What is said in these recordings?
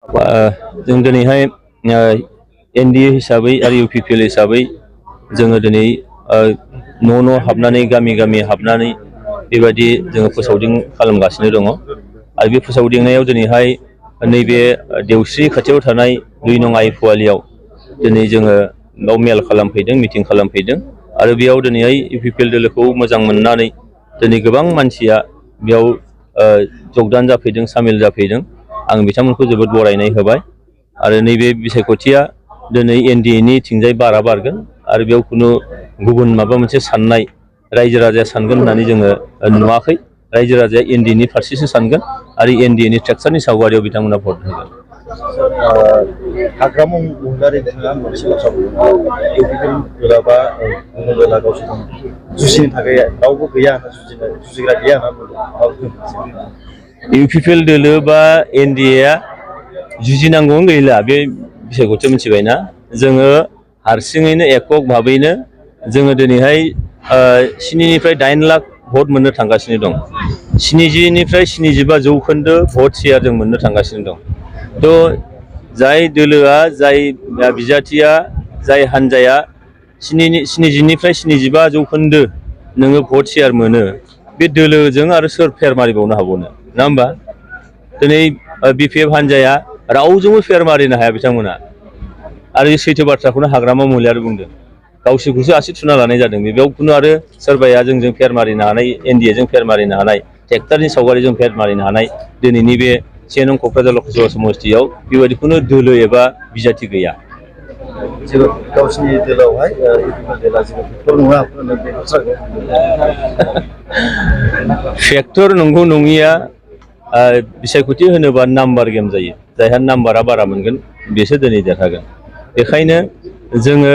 जों दिनैहाय एनडिए हिसाबै आरो इउपिपिएल हिसाबै जोङो दिनै न' हाबनानै गामि गामि हाबनानै बेबायदि जोङो फोसावदिं खालामगासिनो दङ आरो बे फोसावदिंनायाव दिनैहाय नैबे देवस्रि खाथियाव थानाय 2 नं आइफवालियाव दिनै जोङो बेयाव मेल खालामफैदों मिटिं खालामफैदों आरो बेयाव दिनैहाय इउपिपिएल दोलोखौ मोजां मोननानै दिनै गोबां मानसिया बेयाव जगदान जाफैदों सामिल जाफैदों आं बिथांमोनखौ जोबोद बरायनाय होबाय आरो नैबे बिसायख'थिया दिनै एनडिएनि थिंजाय बारा बारगोन आरो बेयाव खुनु गुबुन माबा मोनसे साननाय रायजो राजाया सानगोन होननानै जोङो नुवाखै रायजो राजाया एनडिएनि फारसेसो सानगोन आरो एनडिएनि ट्रेक्टरनि सावगारियाव बिथांमोना भट होगोन। हाग्रामा महिलारि बिथाङा मोनसे बाथ्रा बुंदों इउपिपिएल दोला बा गुबुन दोला गावसोरजों जुजिनो थाखाय रावबो गैया होनना जुजिग्रा गैया होनना बुंदों। इउपिपिएल दोलो बा एनडिएआ जुजिनांगौआनो गैला बे बिसायख'थिखौ मिथिबायना जोङो हारसिङैनो एকক भाबैनो जोङो दिनैहाय 7 निफ्राय 8 लाख भट मोननो थांगासिनो दं 70 निफ्राय 75% भट शेयार जों मोननो थांगासिनो दं थ' जाय दोलोआ जाय बिजाथिया जाय हान्जाया 70 निफ्राय 75% नोङो भट शेयार मोनो बे दोलोजों आरो सोर फेर मारिबावनो हाबावनो नङा होमबा दिनै बिपिएफ हान्जाया रावजोंबो फेर मारिनो हाया बिथांमोना आरो सैथो बाथ्राखौनो हाग्रामा महिलारि बुंदों गावसोरखौसो आसि थुना लानाय जादों बेयाव खुनु आरो सोरबाया जोंजों फेर मारिनो हानाय एनडिएजों फेर मारिनो हानाय ट्रेक्टरनि सावगारिजों फेर मारिनो हानाय दिनैनि बे 1 नं क'क्राझार लकसभा समस्तियाव बेबायदि खुनु दोलो एबा बिजाथि गैया। गावसिनि दोलावहाय इउपिपिएल दोला जेबो फेक्टर नङा बे बाथ्राखौ फेक्टर नंगौ नङिया बिसायख'थि होनोबा नाम्बार गेम जायो जायहा नाम्बारा बारा मोनगोन बेसो दिनै देरहागोन बेखायनो जोङो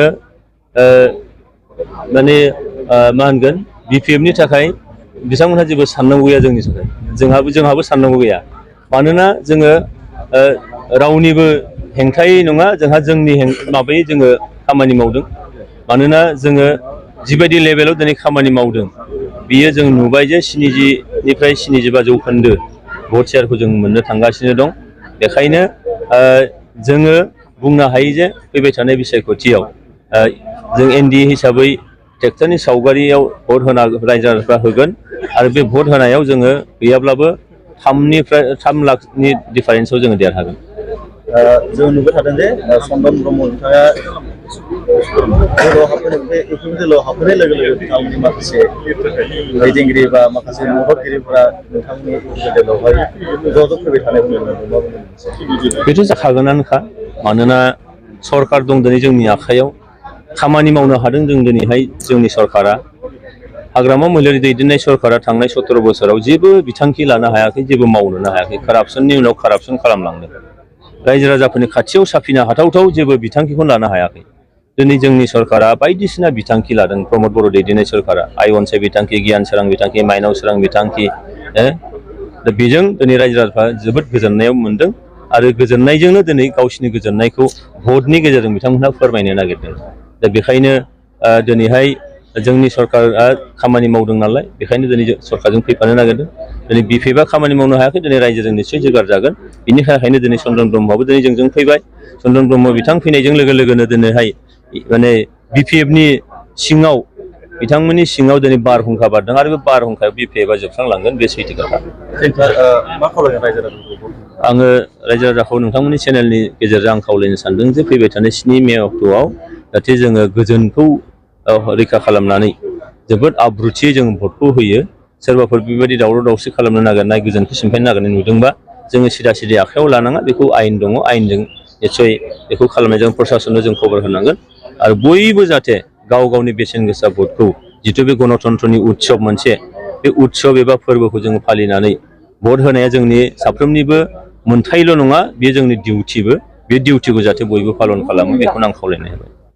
माने मा होनगोन बिपिएफनि थाखाय बिथांमोनहा जेबो साननांगौ गैया जोंनि थाखाय जोंहाबो साननांगौ गैया मानोना जोङो रावनिबो हेंथायै नङा जोंहा जोंनि माबायै जोङो खामानि मावदों मानोना जोङो जिबायदि लेभेलाव दिनै खामानि मावदों बियो जों नुबाय जे 70 निफ्राय 75% भट शेयारखौ जों मोननो थांगासिनो दं बेखायनो जोङो बुंनो हायो जे फैबाय थानाय बिसायख'थियाव जों एनडिए हिसाबै ट्रेक्टरनि सावगारियाव भट होना रायजो राजाफ्रा होगोन आरो बे भट होनायाव जोङो गैयाब्लाबो 3 लाखनि डिफारेन्सआव जोङो देरहागोन। जों नुबाय थादों जे चन्दन ब्रह्म बिथाङा दोलोआव हाबफैनाय इउपिपिएल दोलोआव हाबफैनाय लोगो लोगो बिथांमोननि माखासे दैदेनगिरि बा माखासे मददगिरिफोरा नोंथांमोननि इउपिपिएल दोलोआवहाय ज' फैबाय थानायखौ नुनो मोनो बेथ' जाखागोनानोखा मानोना सरकार दं दिनै जोंनि आखायाव खामानि मावनो हादों जों दिनैहाय जोंनि सरकारा हाग्रामा महिलारि दैदेननाय सरकारा थांनाय 17 बोसोराव जेबो बिथांखि लानो हायाखै जेबो मावनोनो हायाखै कारापसननि उनाव कारापसन खालामलांदों रायजो राजाफोरनि खाथियाव साफिनो हाथावथाव जेबो बिथांखिखौ लानो हायाखै दिनै जोंनि सरकारा बायदिसिना बिथांखि लादों प्रमद बर' दैदेननाय सरकारा आइ अनसाय बिथांखि गियान सोरां बिथांखि माइनाव सोरां बिथांखि दा बेजों दिनै रायजो राजाफ्रा जोबोद गोजोननायाव मोनदों आरो गोजोननायजोंनो दिनै गावसिनि गोजोननायखौ भटनि गेजेरजों बिथांमोनहा फोरमायनो नागिरदों दा बेखायनो दिनैहाय जोंनि सरकारा खामानि मावदों नालाय बेखायनो दिनै सरकारजों फैफानो नागिरदों दिनै बिपिएफआ खामानि मावनो हायाखै दिनै रायजोजों निश्चय जोगार जागोन बिनि थाखायनो दिनै चन्दन ब्रह्मआबो दिनै जोंजों फैबाय चन्दन ब्रह्म बिथां फैनायजों लोगो लोगोनो दिनैहाय माने बिपिएफनि सिङाव बिथांमोननि सिङाव दिनै बारहुंखा बारदों आरो बे बारहुंखायाव बिपिएफआ जोबस्रांलांगोन बे सैथो खोथा। मा खावलायगोन रायजो राजाफोरखौ? आङो रायजो राजाखौ नोंथांमोननि चेनेलनि गेजेरजों आं खावलायनो सानदों जे फैबाय थानाय 7 मे अक्ट'आव जाहाथे जोङो गोजोनखौ रैखा खालामनानै जोबोद आब्रुथियै जों भटखौ होयो सोरबाफोर बेबायदि दावराव दावसि खालामनो नागिरनाय गोजोनखौ सिमफायनो नागिरनाय नुदोंबा जोङो सिदा सिदि आखायाव लानाङा बेखौ आयेन दङ आयेनजों निस्सय बेखौ खालामनायजों प्रसासननो जों खबर होनांगोन आरो बयबो जाहाथे गाव गावनि बेसेन गोसा भटखौ जिथु बे गणतन्त्रनि उत्सब मोनसे बे उत्सब एबा फोरबोखौ जों फालिनानै भट होनाया जोंनि साफ्रोमनिबो मोनथायल' नङा बेयो जोंनि डिउटिबो बे डिउटिखौ जाहाथे बयबो पालन खालामो बेखौनो आं खावलायनाय जाबाय।